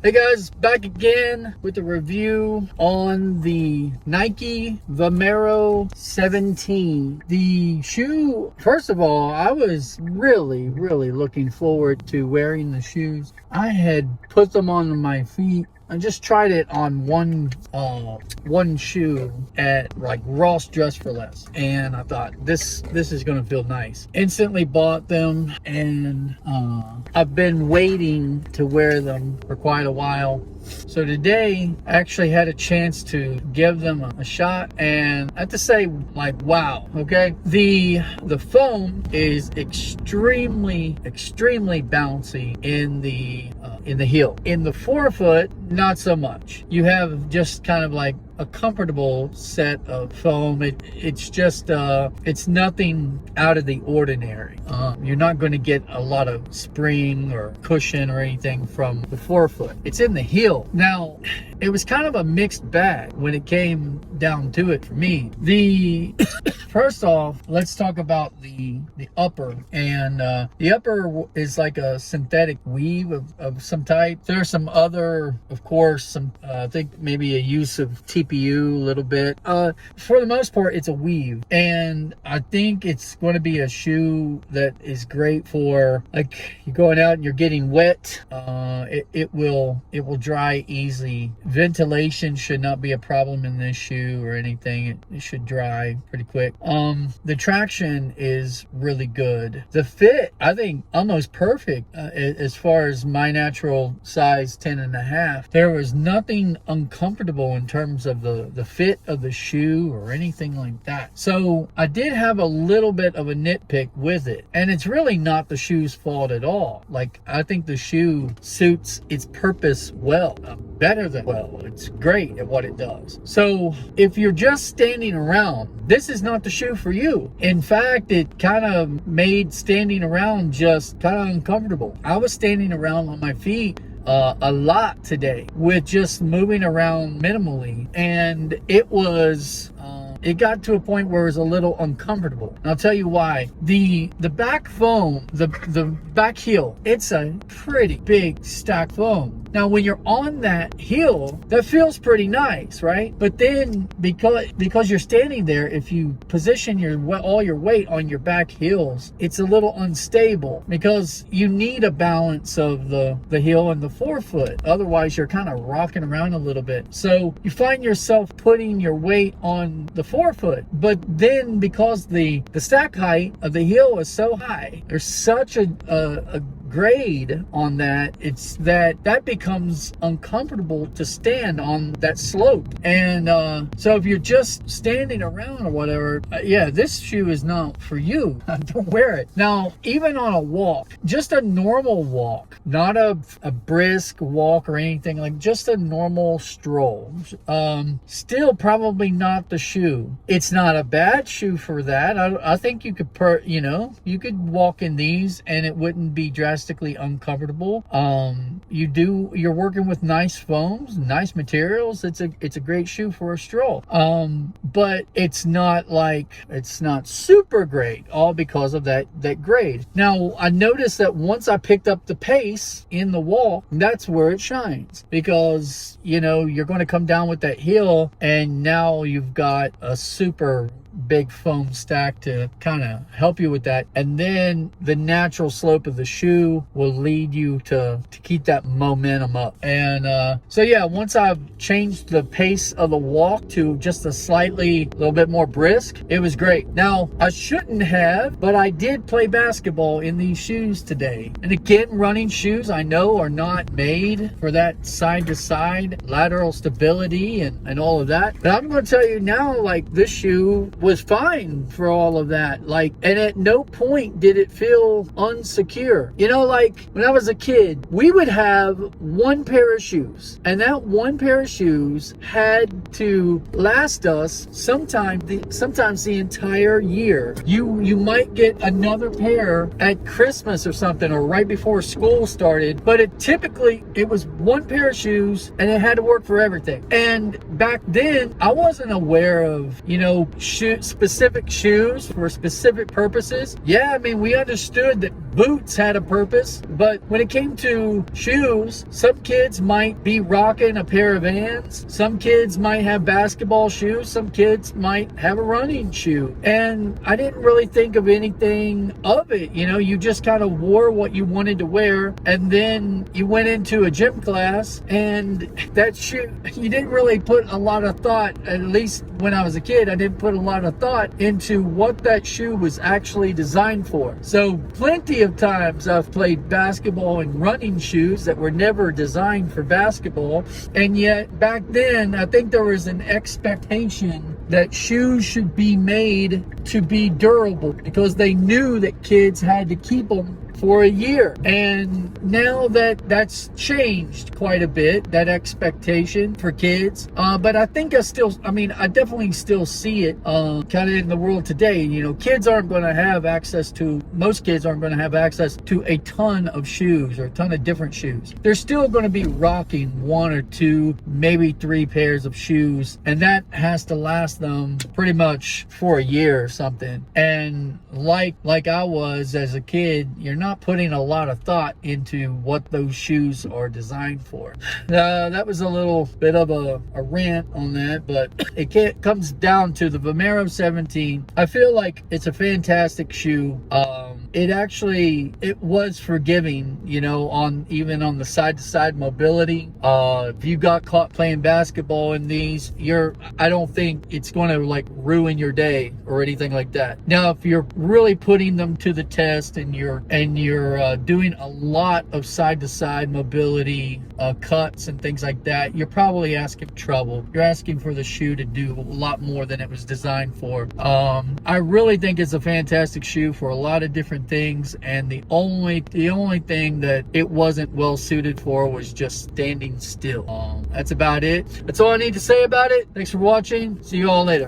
Hey guys, back again with a review on the Nike Vomero 17. The shoe, first of all, I was really looking forward to wearing the shoes. I had put them on my feet. I just tried it on one shoe at like Ross Dress for Less, and I thought this is gonna feel nice. Instantly bought them, and I've been waiting to wear them for quite a while. So today I actually had a chance to give them a shot, and I have to say, like, wow. Okay, the foam is extremely bouncy in the heel. In the forefoot, not so much. You have just kind of like a comfortable set of foam. It's just it's nothing out of the ordinary. You're not going to get a lot of spring or cushion or anything from the forefoot. It's in the heel. Now, it was kind of a mixed bag when it came down to it for me. First off, let's talk about the upper. And the upper is like a synthetic weave of some type. There's some other, of course, I think maybe a use of TPU a little bit. For the most part, it's a weave. And I think it's going to be a shoe that is great for, like, you're going out and you're getting wet. It will dry easy. Ventilation should not be a problem in this shoe or anything. It should dry pretty quick. The traction is really good. The fit, I think, almost perfect as far as my natural size 10.5. There was nothing uncomfortable in terms of the fit of the shoe or anything like that. So I did have a little bit of a nitpick with it, and it's really not the shoe's fault at all. Like, I think the shoe suits its purpose well, better than well. It's great at what it does. So if you're just standing around, this is not the shoe for you. In fact, it kind of made standing around just kind of uncomfortable. I was standing around on my feet a lot today with just moving around minimally, and it it got to a point where it was a little uncomfortable. And I'll tell you why. The back foam, the back heel, it's a pretty big stack foam. Now, when you're on that heel, that feels pretty nice, right? But then because you're standing there, if you position all your weight on your back heels, it's a little unstable because you need a balance of the heel and the forefoot. Otherwise, you're kind of rocking around a little bit. So you find yourself putting your weight on the forefoot. But then because the stack height of the heel is so high, there's such a grade on that, it's that becomes uncomfortable to stand on that slope. And so if you're just standing around or whatever, yeah, this shoe is not for you. Don't wear it. Now, even on a walk, just a normal walk, not a brisk walk or anything, like just a normal stroll, still probably not the shoe. It's not a bad shoe for that. I think you could you could walk in these and it wouldn't be drastically uncomfortable. You're working with nice foams, nice materials. It's a great shoe for a stroll. But it's not super great, all because of that grade. Now, I noticed that once I picked up the pace in the walk, that's where it shines, because you're going to come down with that heel, and now you've got a super big foam stack to kind of help you with that, and then the natural slope of the shoe will lead you to keep that momentum up. And so yeah, once I've changed the pace of the walk to just a little bit more brisk, it was great. Now, I shouldn't have, but I did play basketball in these shoes today. And again, running shoes, I know, are not made for that side to side lateral stability and all of that, but I'm going to tell you now, like, this shoe was fine for all of that. Like, and at no point did it feel unsecure. Like when I was a kid, we would have one pair of shoes, and that one pair of shoes had to last us sometimes the entire year. You might get another pair at Christmas or something, or right before school started, but it was one pair of shoes, and it had to work for everything. And back then, I wasn't aware of specific shoes for specific purposes. Yeah, I mean, we understood that boots had a purpose, but when it came to shoes, some kids might be rocking a pair of Vans, some kids might have basketball shoes, some kids might have a running shoe, and I didn't really think of anything of it. You know, you just kind of wore what you wanted to wear, and then you went into a gym class, and that shoe, you didn't really put a lot of thought, at least when I was a kid, I didn't put a lot of thought into what that shoe was actually designed for. So plenty of times I've played basketball in running shoes that were never designed for basketball, and yet back then I think there was an expectation that shoes should be made to be durable because they knew that kids had to keep them for a year. And now that's changed quite a bit, that expectation for kids. But I think I definitely still see it kind of in the world today. You know, most kids aren't going to have access to a ton of shoes or a ton of different shoes. They're still going to be rocking 1 or 2, maybe 3 pairs of shoes, and that has to last them pretty much for a year or something. And like I was as a kid, you're not putting a lot of thought into what those shoes are designed for. That was a little bit of a rant on that, but it comes down to the Vomero 17. I feel like it's a fantastic shoe. It was forgiving, you know, even on the side-to-side mobility. If you got caught playing basketball in these, I don't think it's going to like ruin your day or anything like that. Now, if you're really putting them to the test and you're doing a lot of side-to-side mobility cuts and things like that, you're probably asking for trouble. You're asking for the shoe to do a lot more than it was designed for. I really think it's a fantastic shoe for a lot of different things, and the only thing that it wasn't well suited for was just standing still. That's about it. That's all I need to say about it. Thanks for watching. See you all later.